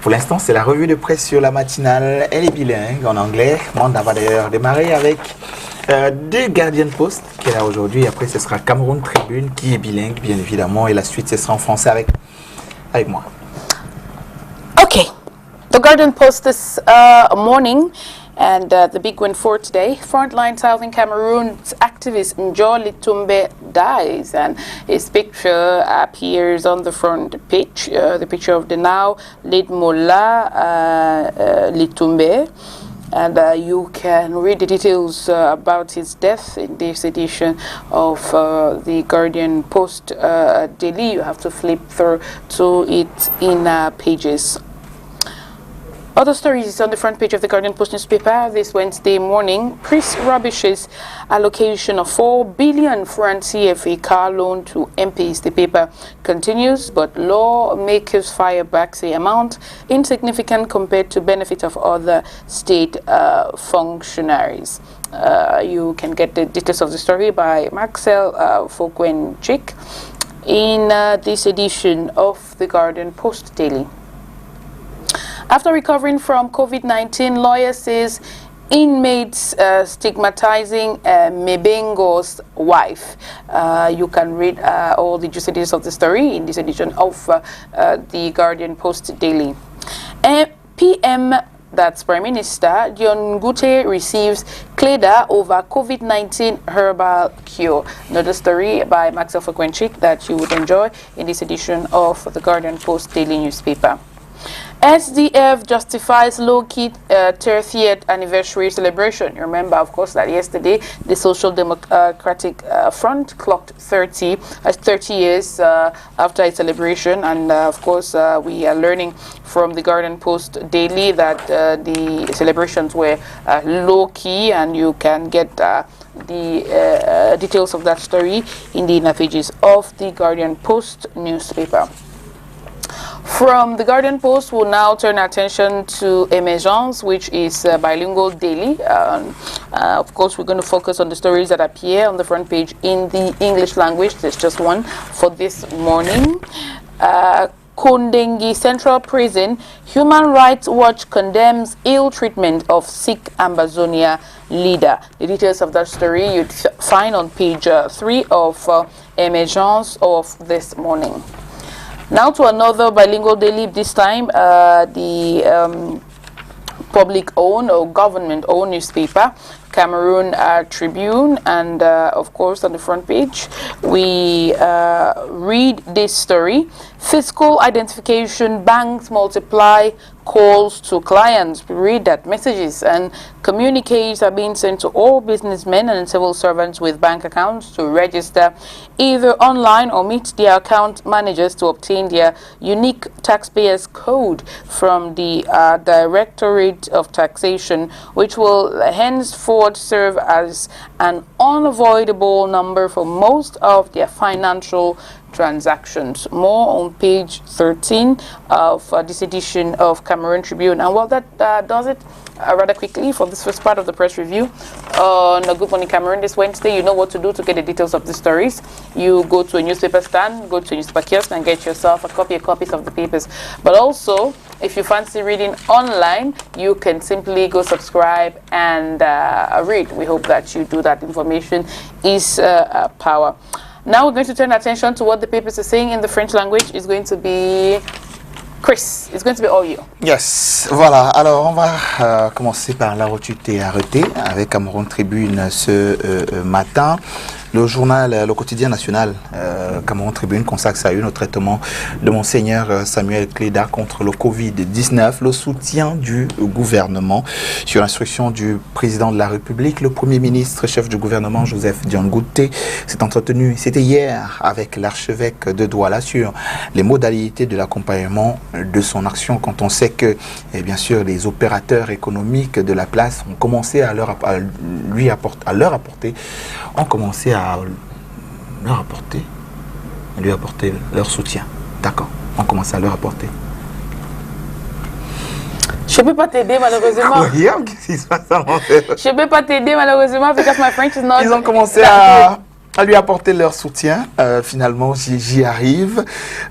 Pour l'instant, c'est la revue de presse sur la matinale. Elle est bilingue en anglais. On va d'ailleurs démarrer avec The Guardian Post qui est là aujourd'hui. Après, ce sera Cameroun Tribune qui est bilingue, bien évidemment. Et la suite, ce sera en français avec moi. Okay. The Guardian Post this morning. And the big one for today, frontline Southern Cameroon's activist Njol Litumbe dies, and his picture appears on the front page, the picture of the now late Mullah Litumbe. And you can read the details about his death in this edition of the Guardian Post daily. You have to flip through to it in pages. Other stories on the front page of the Guardian Post newspaper this Wednesday morning. Chris Rubbish's allocation of 4 billion franc CFA car loan to MPs. The paper continues, but lawmakers fire back, say amount insignificant compared to benefit of other state functionaries. You can get the details of the story by Maxwell Fokwen-Chick in this edition of the Guardian Post Daily. After recovering from COVID-19, lawyer says inmates stigmatizing Mebengo's wife. You can read all the juicy details of the story in this edition of the Guardian Post Daily. PM, that's Prime Minister, Dion Gute receives CLEDA over COVID-19 herbal cure. Another story by Maxwell Fokwenchik that you would enjoy in this edition of the Guardian Post Daily newspaper. SDF justifies low-key 30th anniversary celebration. You remember, of course, that yesterday the Social Democratic Front clocked 30 years after its celebration, and of course we are learning from the Guardian Post daily that the celebrations were low-key, and you can get the details of that story in the inner pages of the Guardian Post newspaper. From the Guardian Post, we'll now turn our attention to Emergence, which is bilingual daily. Of course, we're going to focus on the stories that appear on the front page in the English language. There's just one for this morning. Kondengi Central Prison, Human Rights Watch condemns ill treatment of Sikh Ambazonia leader. The details of that story you'd find on page 3 of Emergence of this morning. Now to another bilingual daily, this time the public-owned or government-owned newspaper, Cameroon Tribune, and of course on the front page we read this story. Fiscal identification, banks multiply calls to clients. We read that messages and communiques are being sent to all businessmen and civil servants with bank accounts to register either online or meet their account managers to obtain their unique taxpayers code from the Directorate of Taxation, which will henceforth serve as an unavoidable number for most of their financial transactions. More on page 13 of this edition of Cameroon Tribune. And well, that does it rather quickly for this first part of the press review on Good Morning Cameroon this Wednesday. You know what to do to get the details of the stories. You go to a newspaper stand, go to a newspaper kiosk and get yourself copies of the papers. But also, if you fancy reading online, you can simply go subscribe and read. We hope that you do that. Information is power. Now we're going to turn attention to what the papers are saying in the French language. It's going to be Chris. It's going to be all you. Yes, voilà. Alors on va commencer par la retuité arrêtée avec Cameroun Tribune ce matin. Le journal, le quotidien national Cameroun Tribune consacre sa une au traitement de Monseigneur Samuel CLEDA contre le Covid-19, le soutien du gouvernement. Sur instruction du président de la République, le Premier ministre, chef du gouvernement, Joseph Dion Gouté, s'est entretenu, c'était hier, avec l'archevêque de Douala sur les modalités de l'accompagnement de son action, quand on sait que, bien sûr, les opérateurs économiques de la place ont commencé à leur apporter lui apporter leur soutien. D'accord, on commence à leur apporter. Je peux pas t'aider malheureusement. Regarde, qu'est-ce qui se passe à mon frère. Je peux pas t'aider malheureusement because my French is not. Ils ont commencé à à lui apporter leur soutien. Finalement, j'y arrive.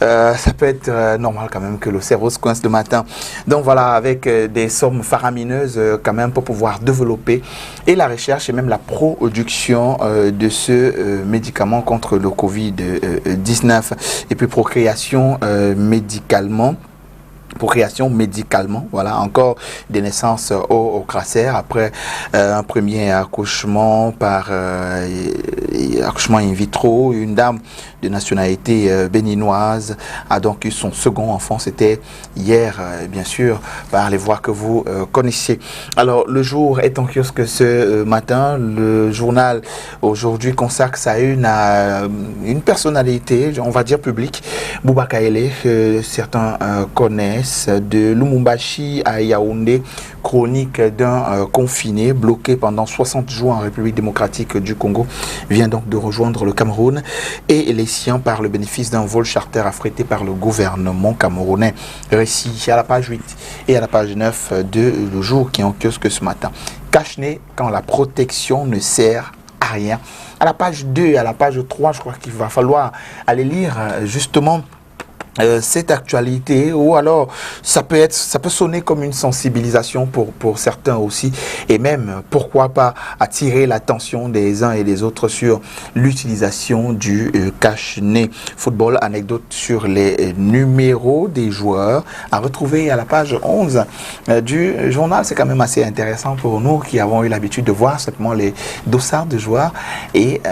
Ça peut être normal quand même que le cerveau se coince le matin. Donc voilà, avec des sommes faramineuses quand même pour pouvoir développer et la recherche et même la production de ce médicament contre le Covid-19 et puis procréation médicalement. Voilà, encore des naissances au cracère après un premier accouchement par accouchement in vitro. Une dame de nationalité béninoise a donc eu son second enfant. C'était hier, bien sûr, par les voies que vous connaissez. Alors, le jour est en kiosque ce matin. Le journal aujourd'hui consacre sa une à une personnalité, on va dire publique, Bouba Kaélé, que certains connaissent, de Lumumbashi à Yaoundé, chronique d'un confiné bloqué pendant 60 jours en République démocratique du Congo, vient donc de rejoindre le Cameroun et les siens par le bénéfice d'un vol charter affrété par le gouvernement camerounais. Récit à la page 8 et à la page 9 de Le Jour qui est en kiosque ce matin. Cache-nez quand la protection ne sert à rien. À la page 2 et à la page 3, je crois qu'il va falloir aller lire justement cette actualité, ou alors ça peut sonner comme une sensibilisation pour certains aussi, et même pourquoi pas attirer l'attention des uns et des autres sur l'utilisation du cache-nez. Football, anecdote sur les numéros des joueurs à retrouver à la page 11 du journal. C'est quand même assez intéressant pour nous qui avons eu l'habitude de voir simplement les dossards de joueurs et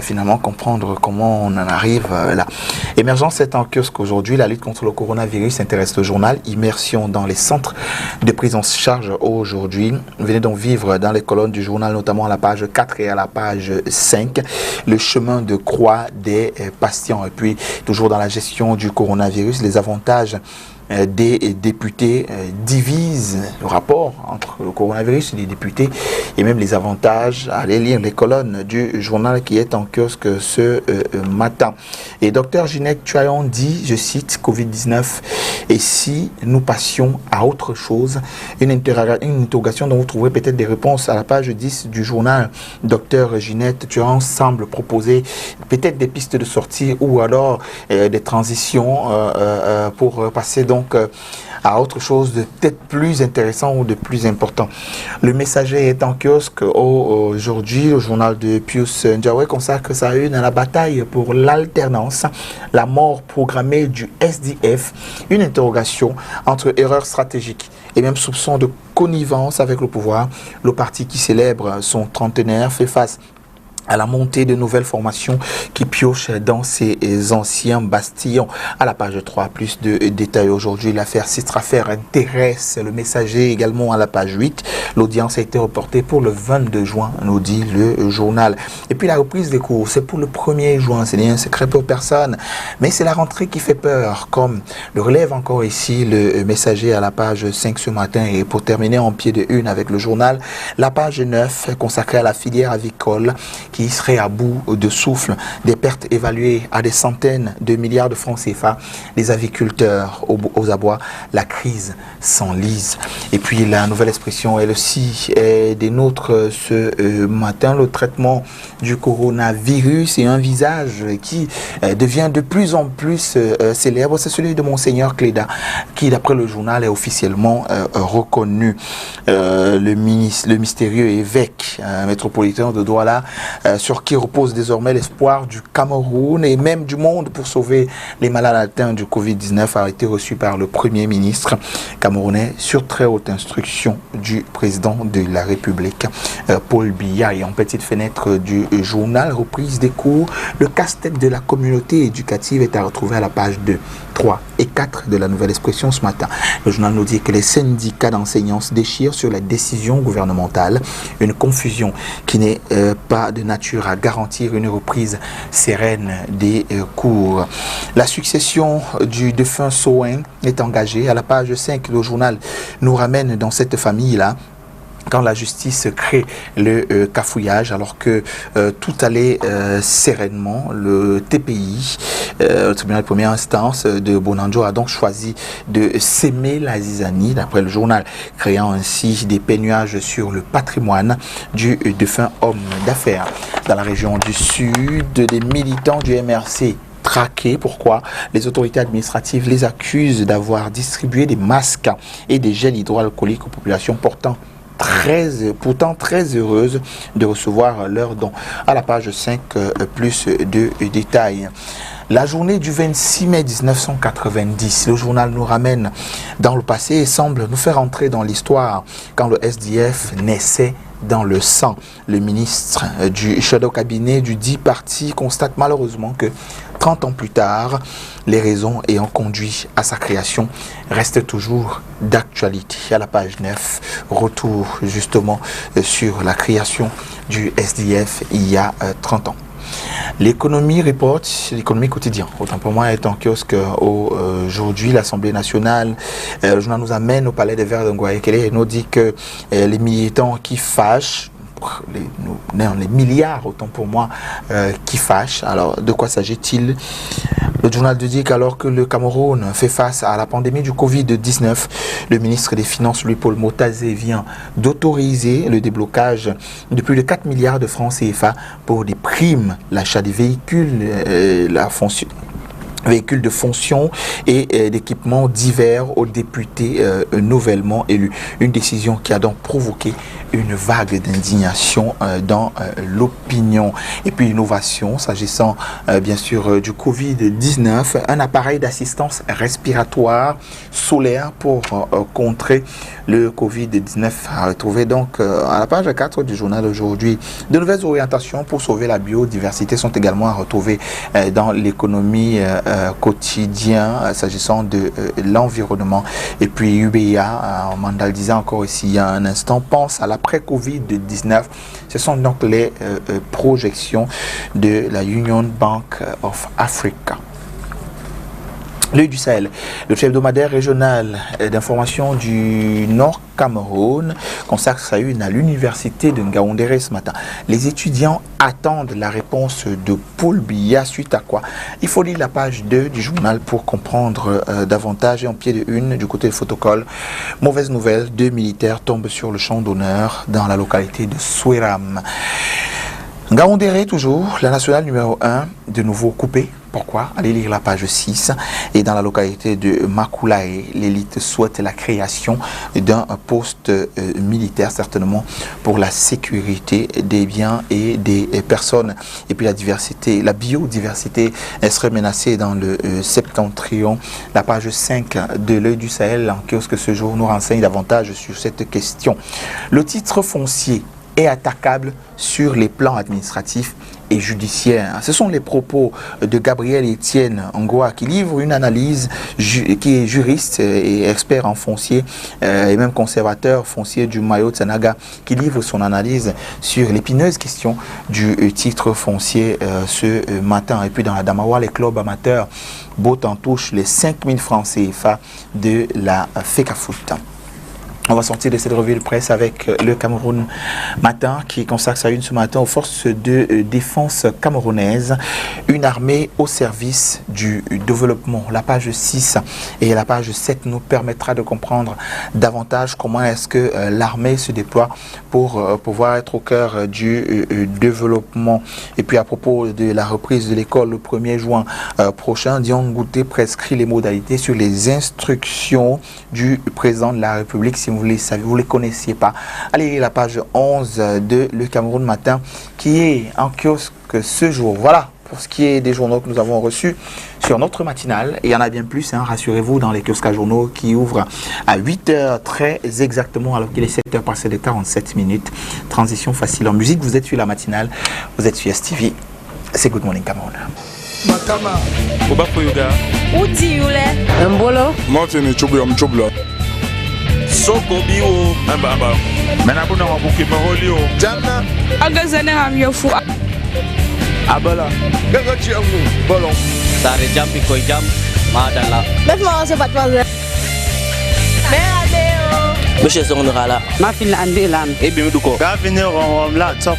finalement comprendre comment on en arrive là. Émergence est en kiosque aujourd'hui. La lutte contre le coronavirus intéresse le journal. Immersion dans les centres de prise en charge aujourd'hui. Venez donc vivre dans les colonnes du journal, notamment à la page 4 et à la page 5, le chemin de croix des patients. Et puis, toujours dans la gestion du coronavirus, les avantages des députés divisent le rapport entre le coronavirus et les députés et même les avantages. Allez lire les colonnes du journal qui est en kiosque ce matin. Et Dr Ginette Tuayon dit, je cite, Covid-19, et si nous passions à autre chose, une interrogation dont vous trouverez peut-être des réponses à la page 10 du journal. Dr Ginette Tuayon semble proposer peut-être des pistes de sortie ou alors des transitions pour passer donc à autre chose de peut-être plus intéressant ou de plus important. Le Messager est en kiosque aujourd'hui. Le journal de Pius Ndiawe consacre sa une à la bataille pour l'alternance, la mort programmée du SDF, une interrogation entre erreurs stratégiques et même soupçons de connivence avec le pouvoir. Le parti qui célèbre son trentenaire fait face à la montée de nouvelles formations qui piochent dans ces anciens bastillons. À la page 3, plus de détails aujourd'hui. L'affaire Sistrafer intéresse le Messager également à la page 8. L'audience a été reportée pour le 22 juin, nous dit le journal. Et puis la reprise des cours, c'est pour le 1er juin. C'est un secret pour personne. Mais c'est la rentrée qui fait peur, comme le relève encore ici le Messager à la page 5 ce matin. Et pour terminer en pied de une avec le journal, la page 9 consacrée à la filière avicole qui serait à bout de souffle, des pertes évaluées à des centaines de milliards de francs CFA, les aviculteurs aux abois, la crise s'enlise. Et puis la nouvelle expression, elle aussi, est des nôtres ce matin, le traitement du coronavirus et un visage qui devient de plus en plus célèbre, c'est celui de Monseigneur Cléda, qui d'après le journal est officiellement reconnu. Le mystérieux évêque métropolitain de Douala, sur qui repose désormais l'espoir du Cameroun et même du monde pour sauver les malades atteints du Covid-19, a été reçu par le Premier ministre camerounais sur très haute instruction du président de la République, Paul Biya. Et en petite fenêtre du journal, reprise des cours, le casse-tête de la communauté éducative est à retrouver à la page 2, 3 et 4 de la Nouvelle Expression ce matin. Le journal nous dit que les syndicats d'enseignants se déchirent sur la décision gouvernementale, une confusion qui n'est pas de nature à garantir une reprise sereine des cours. La succession du défunt Soin est engagée. À la page 5, le journal nous ramène dans cette famille-là quand la justice crée le cafouillage, alors que tout allait sereinement. Le TPI, le tribunal de première instance de Bonanjo, a donc choisi de s'aimer la zizanie, d'après le journal, créant ainsi des pénuages sur le patrimoine du défunt homme d'affaires. Dans la région du Sud, des militants du MRC traqués. Pourquoi? Les autorités administratives les accusent d'avoir distribué des masques et des gels hydroalcooliques aux populations pourtant très heureuses de recevoir leurs dons. À la page 5, plus de détails. La journée du 26 mai 1990, le journal nous ramène dans le passé et semble nous faire entrer dans l'histoire quand le SDF naissait dans le sang. Le ministre du shadow cabinet du dit parti constate malheureusement que 30 ans plus tard, les raisons ayant conduit à sa création restent toujours d'actualité. À la page 9, retour justement sur la création du SDF il y a 30 ans. L'économie report, l'économie quotidienne, autant pour moi est en kiosque aujourd'hui. L'Assemblée nationale, le journal nous amène au palais des Verts de Nguayekele et nous dit que les militants qui fâchent, les milliards, autant pour moi, qui fâchent. Alors, de quoi s'agit-il? Le journal dit qu'alors que le Cameroun fait face à la pandémie du Covid-19, le ministre des Finances, Louis-Paul Motazé, vient d'autoriser le déblocage de plus de 4 milliards de francs CFA pour des primes, l'achat des véhicules, véhicules de fonction et d'équipements divers aux députés nouvellement élus. Une décision qui a donc provoqué une vague d'indignation dans l'opinion. Et puis innovation, s'agissant bien sûr du Covid-19, un appareil d'assistance respiratoire solaire pour contrer le Covid-19 a retrouvé donc à la page 4 du journal aujourd'hui. De nouvelles orientations pour sauver la biodiversité sont également à retrouver dans l'économie quotidienne s'agissant de l'environnement. Et puis UBA, Mandal disait encore ici il y a un instant, pense à l'après-Covid-19. Ce sont donc les projections de la Union Bank of Africa. L'œil du Sahel, le chef hebdomadaire régional d'information du Nord Cameroun consacre sa une à l'université de Ngaoundéré ce matin. Les étudiants attendent la réponse de Paul Biya, suite à quoi il faut lire la page 2 du journal pour comprendre davantage. Et en pied de une, du côté du photocall, mauvaise nouvelle, 2 militaires tombent sur le champ d'honneur dans la localité de Souéram. Ngaoundéré toujours, la nationale numéro 1, de nouveau coupée. Pourquoi? Allez lire la page 6. Et dans la localité de Makulae, l'élite souhaite la création d'un poste militaire, certainement pour la sécurité des biens et des personnes. Et puis la diversité, la biodiversité, elle serait menacée dans le septentrion. La page 5 de l'œil du Sahel, en kiosque ce jour, nous renseigne davantage sur cette question. Le titre foncier est attaquable sur les plans administratifs et judiciaires. Ce sont les propos de Gabriel Etienne Ngoa qui livre une analyse, qui est juriste et expert en foncier et même conservateur foncier du Mayo Tsanaga, qui livre son analyse sur l'épineuse question du titre foncier ce matin. Et puis dans la Damawa, les clubs amateurs bottent en touche les 5000 francs CFA de la FECAFOOT. On va sortir de cette revue de presse avec le Cameroun Matin qui consacre sa une ce matin aux forces de défense camerounaises, une armée au service du développement. La page 6 et la page 7 nous permettra de comprendre davantage comment est-ce que l'armée se déploie pour pouvoir être au cœur du développement. Et puis à propos de la reprise de l'école le 1er juin prochain, Dion Gouté prescrit les modalités sur les instructions du président de la République. Si vous ne les connaissiez pas, allez la page 11 de Le Cameroun Matin qui est en kiosque ce jour. Voilà pour ce qui est des journaux que nous avons reçus sur notre matinale. Et il y en a bien plus, hein, rassurez-vous, dans les kiosques à journaux qui ouvrent à 8h très exactement, alors qu'il est 7h passé de 47 minutes. Transition facile en musique. Vous êtes sur la matinale, vous êtes sur STV. C'est Good Morning Cameroun. Matama, Obapo Yoga. Uti Yule. Mbolo. Martin Chobla. Soko biwo mbaba mena buna wabuki maholio Jana Agazane hamyofu abala Gaga Chiangu Bolon Sare jampi koy jam madala Laisse-moi se battre. Monsieur Songrala. Ma fille Andy Lam. Et bien, du coup, Gavineur en la top.